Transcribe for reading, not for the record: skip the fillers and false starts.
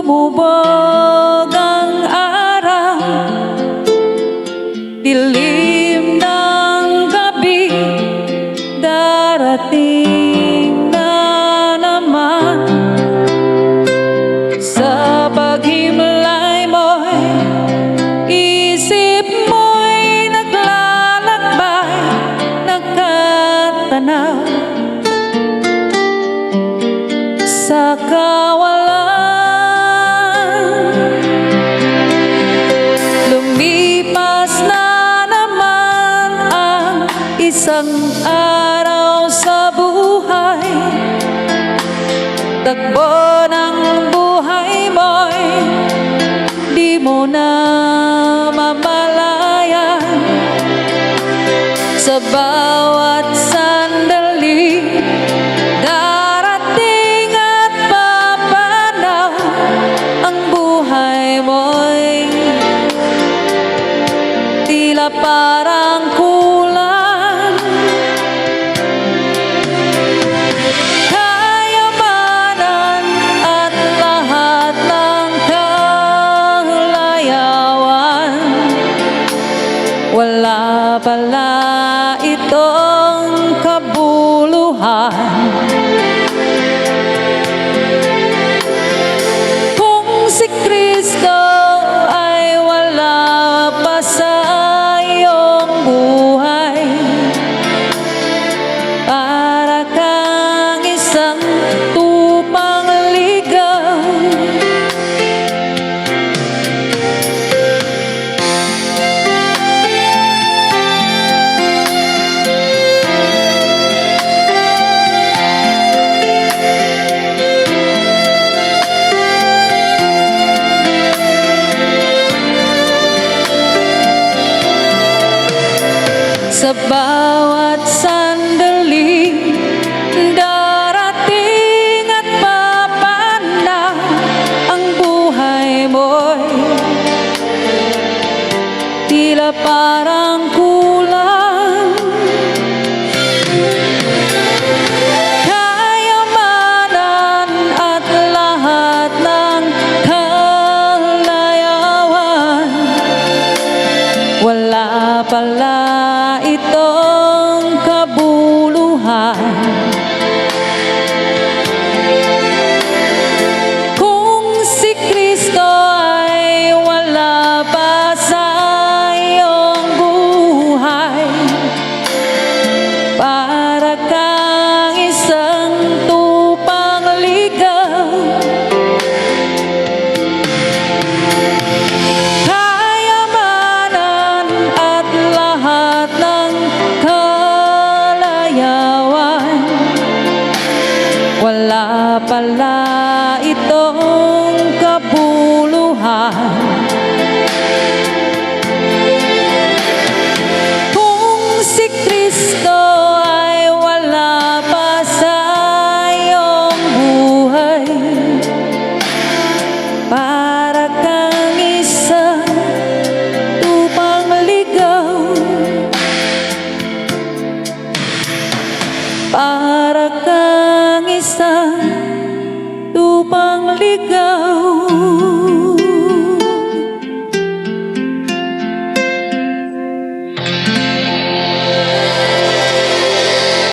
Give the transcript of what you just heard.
lumubog ang araw, dilim ng gabi, darating na naman. Sa paghimlay mo'y isip mo'y naglalakbay, nakatanaw sa kawalan. Lumipas na naman ang isang araw sa buhay, takbo ng buhay mo'y di mo na mamalayan. Sa bawat sandali, darating at papanaw ang buhay mo'y tila parang kulang. Kayamanan at lahat ng kahalayawan, wala pala itong kabuluhan. Kung si Kristo ay wala pa sa iyong buhay, para kang isang tupang ligaw. Sa bawat sandali, darating at papanaw ang buhay mo'y tila parang kulang. Kayamanan at lahat ng kahalayawan, wala pala itong kabuluhan. Kung si Kristo ay wala pa sa iyong buhay, para kang isang tupang ligaw. Kayamanan at lahat ng kalayawan, wala pala itong kabuluhan. Kung si Kristo ay wala pa sa iyong buhay, para kang isang tupang ligaw. Para kang isang tupang ligaw.